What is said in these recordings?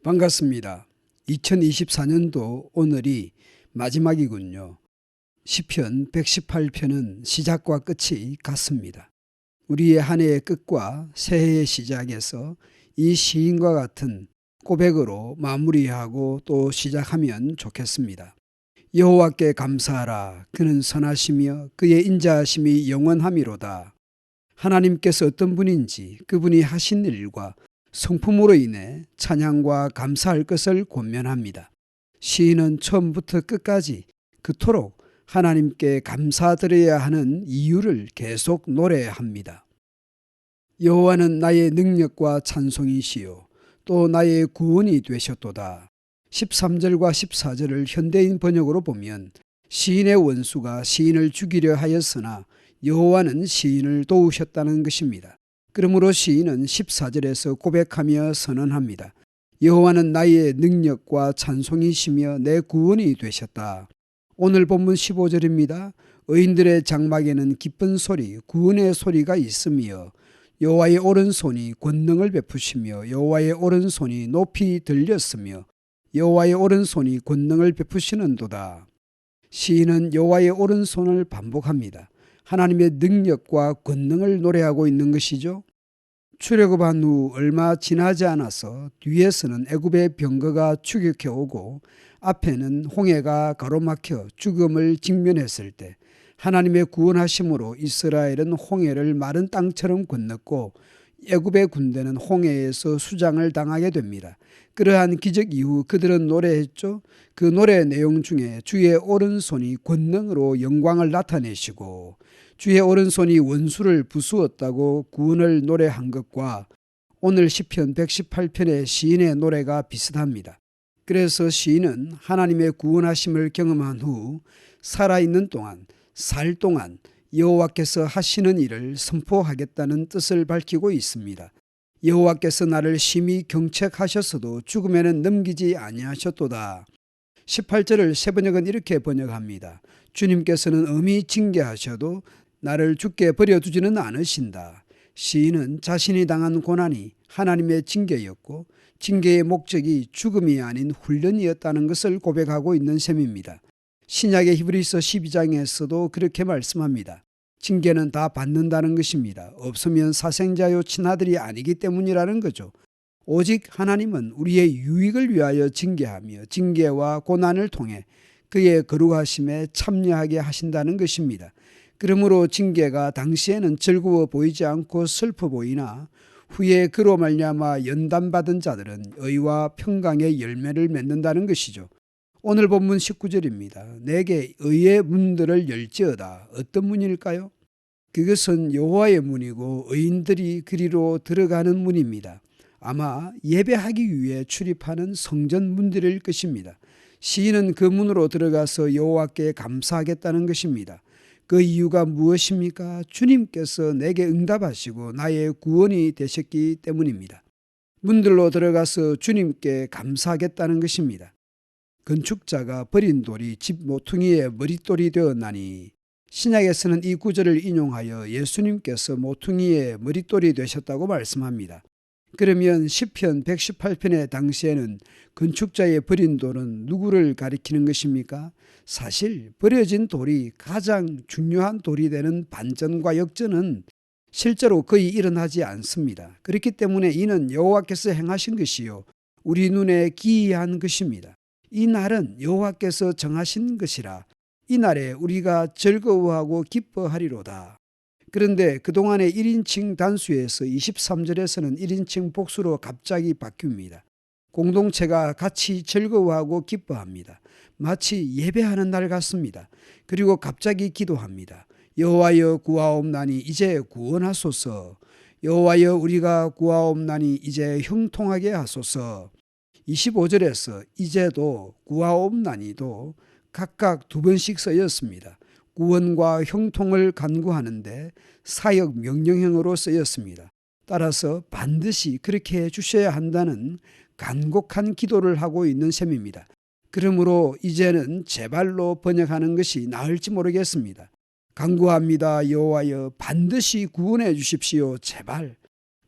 반갑습니다. 2024년도 오늘이 마지막이군요. 시편 118편은 시작과 끝이 같습니다. 우리의 한 해의 끝과 새해의 시작에서 이 시인과 같은 고백으로 마무리하고 또 시작하면 좋겠습니다. 여호와께 감사하라. 그는 선하시며 그의 인자하심이 영원하미로다. 하나님께서 어떤 분인지 그분이 하신 일과 성품으로 인해 찬양과 감사할 것을 권면합니다. 시인은 처음부터 끝까지 그토록 하나님께 감사드려야 하는 이유를 계속 노래합니다. 여호와는 나의 능력과 찬송이시요 또 나의 구원이 되셨도다. 13절과 14절을 현대인 번역으로 보면 시인의 원수가 시인을 죽이려 하였으나 여호와는 시인을 도우셨다는 것입니다. 그러므로 시인은 14절에서 고백하며 선언합니다. 여호와는 나의 능력과 찬송이시며 내 구원이 되셨다. 오늘 본문 15절입니다. 의인들의 장막에는 기쁜 소리, 구원의 소리가 있으며 여호와의 오른손이 권능을 베푸시며 여호와의 오른손이 높이 들렸으며 여호와의 오른손이 권능을 베푸시는도다. 시인은 여호와의 오른손을 반복합니다. 하나님의 능력과 권능을 노래하고 있는 것이죠. 출애굽한 후 얼마 지나지 않아서 뒤에서는 애굽의 병거가 추격해 오고 앞에는 홍해가 가로막혀 죽음을 직면했을 때 하나님의 구원하심으로 이스라엘은 홍해를 마른 땅처럼 건넜고 애굽의 군대는 홍해에서 수장을 당하게 됩니다. 그러한 기적 이후 그들은 노래했죠. 그 노래 내용 중에 주의 오른손이 권능으로 영광을 나타내시고 주의 오른손이 원수를 부수었다고 구원을 노래한 것과 오늘 시편 118편의 시인의 노래가 비슷합니다. 그래서 시인은 하나님의 구원하심을 경험한 후 살아있는 동안, 살 동안 여호와께서 하시는 일을 선포하겠다는 뜻을 밝히고 있습니다. 여호와께서 나를 심히 경책하셨어도 죽음에는 넘기지 아니하셨도다. 18절을 새번역은 이렇게 번역합니다. 주님께서는 엄히 징계하셔도 나를 죽게 버려두지는 않으신다. 시인은 자신이 당한 고난이 하나님의 징계였고 징계의 목적이 죽음이 아닌 훈련이었다는 것을 고백하고 있는 셈입니다. 신약의 히브리서 12장에서도 그렇게 말씀합니다. 징계는 다 받는다는 것입니다. 없으면 사생자요 친아들이 아니기 때문이라는 거죠. 오직 하나님은 우리의 유익을 위하여 징계하며 징계와 고난을 통해 그의 거룩하심에 참여하게 하신다는 것입니다. 그러므로 징계가 당시에는 즐거워 보이지 않고 슬퍼 보이나 후에 그로 말미암아 연단받은 자들은 의와 평강의 열매를 맺는다는 것이죠. 오늘 본문 19절입니다. 내게 의의 문들을 열지어다. 어떤 문일까요? 그것은 여호와의 문이고 의인들이 그리로 들어가는 문입니다. 아마 예배하기 위해 출입하는 성전 문들일 것입니다. 시인은 그 문으로 들어가서 여호와께 감사하겠다는 것입니다. 그 이유가 무엇입니까? 주님께서 내게 응답하시고 나의 구원이 되셨기 때문입니다. 문들로 들어가서 주님께 감사하겠다는 것입니다. 건축자가 버린 돌이 집 모퉁이의 머릿돌이 되었나니 신약에서는 이 구절을 인용하여 예수님께서 모퉁이의 머릿돌이 되셨다고 말씀합니다. 그러면 시편 118편의 당시에는 건축자의 버린 돌은 누구를 가리키는 것입니까? 사실 버려진 돌이 가장 중요한 돌이 되는 반전과 역전은 실제로 거의 일어나지 않습니다. 그렇기 때문에 이는 여호와께서 행하신 것이요 우리 눈에 기이한 것입니다. 이 날은 여호와께서 정하신 것이라 이 날에 우리가 즐거워하고 기뻐하리로다. 그런데 그동안의 1인칭 단수에서 23절에서는 1인칭 복수로 갑자기 바뀝니다. 공동체가 같이 즐거워하고 기뻐합니다. 마치 예배하는 날 같습니다. 그리고 갑자기 기도합니다. 여호와여 구하옵나니 이제 구원하소서. 여호와여 우리가 구하옵나니 이제 형통하게 하소서. 25절에서 이제도 구하옵나니도 각각 두 번씩 쓰였습니다. 구원과 형통을 간구하는데 사역 명령형으로 쓰였습니다. 따라서 반드시 그렇게 해주셔야 한다는 간곡한 기도를 하고 있는 셈입니다. 그러므로 이제는 제발로 번역하는 것이 나을지 모르겠습니다. 간구합니다. 여호와여 반드시 구원해 주십시오. 제발.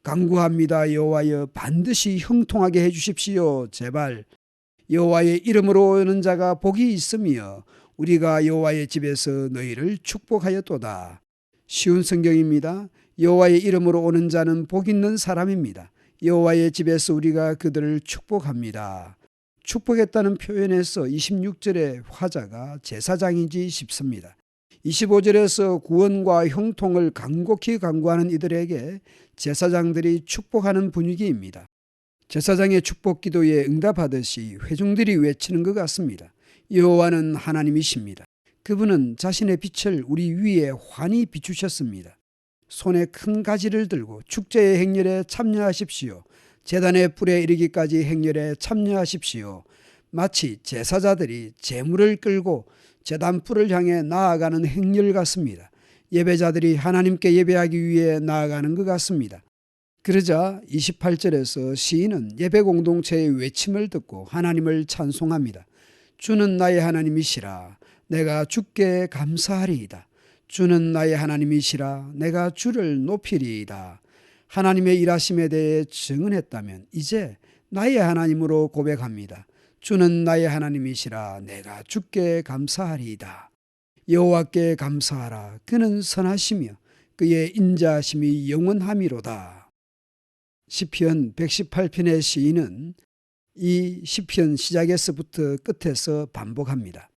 간구합니다. 여호와여, 반드시 형통하게 해주십시오. 제발. 여호와의 이름으로 오는 자가 복이 있으며 우리가 여호와의 집에서 너희를 축복하였도다. 쉬운 성경입니다. 여호와의 이름으로 오는 자는 복 있는 사람입니다. 여호와의 집에서 우리가 그들을 축복합니다. 축복했다는 표현에서 26절의 화자가 제사장이지 싶습니다. 25절에서 구원과 형통을 간곡히 간구하는 이들에게 제사장들이 축복하는 분위기입니다. 제사장의 축복 기도에 응답하듯이 회중들이 외치는 것 같습니다. 여호와는 하나님이십니다. 그분은 자신의 빛을 우리 위에 환히 비추셨습니다. 손에 큰 가지를 들고 축제의 행렬에 참여하십시오. 제단의 뿔에 이르기까지 행렬에 참여하십시오. 마치 제사자들이 제물을 끌고 제단 뿔을 향해 나아가는 행렬 같습니다. 예배자들이 하나님께 예배하기 위해 나아가는 것 같습니다. 그러자 28절에서 시인은 예배 공동체의 외침을 듣고 하나님을 찬송합니다. 주는 나의 하나님이시라. 내가 주께 감사하리이다. 주는 나의 하나님이시라. 내가 주를 높이리이다. 하나님의 일하심에 대해 증언했다면 이제 나의 하나님으로 고백합니다. 주는 나의 하나님이시라. 내가 주께 감사하리이다. 여호와께 감사하라. 그는 선하시며 그의 인자하심이 영원함이로다. 시편 118편의 시인은 이 시편 시작에서부터 끝에서 반복합니다.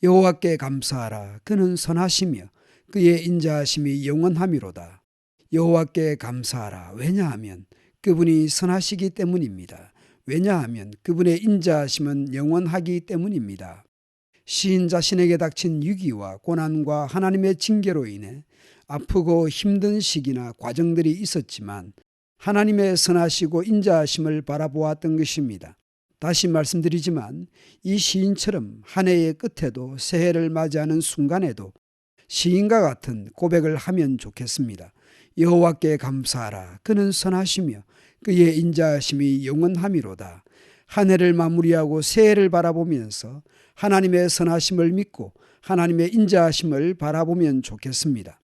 여호와께 감사하라. 그는 선하시며 그의 인자하심이 영원함이로다. 여호와께 감사하라. 왜냐하면 그분이 선하시기 때문입니다. 왜냐하면 그분의 인자하심은 영원하기 때문입니다. 시인 자신에게 닥친 위기와 고난과 하나님의 징계로 인해 아프고 힘든 시기나 과정들이 있었지만 하나님의 선하시고 인자하심을 바라보았던 것입니다. 다시 말씀드리지만 이 시인처럼 한 해의 끝에도 새해를 맞이하는 순간에도 시인과 같은 고백을 하면 좋겠습니다. 여호와께 감사하라. 그는 선하시며 그의 인자하심이 영원함이로다. 한 해를 마무리하고 새해를 바라보면서 하나님의 선하심을 믿고 하나님의 인자하심을 바라보면 좋겠습니다.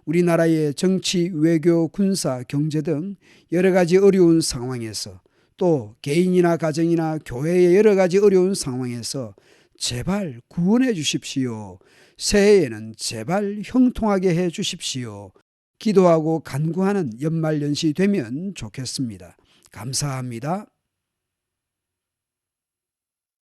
우리나라의 정치, 외교, 군사, 경제 등 여러 가지 어려운 상황에서 또 개인이나 가정이나 교회의 여러 가지 어려운 상황에서 제발 구원해 주십시오. 새해에는 제발 형통하게 해 주십시오. 기도하고 간구하는 연말연시 되면 좋겠습니다. 감사합니다.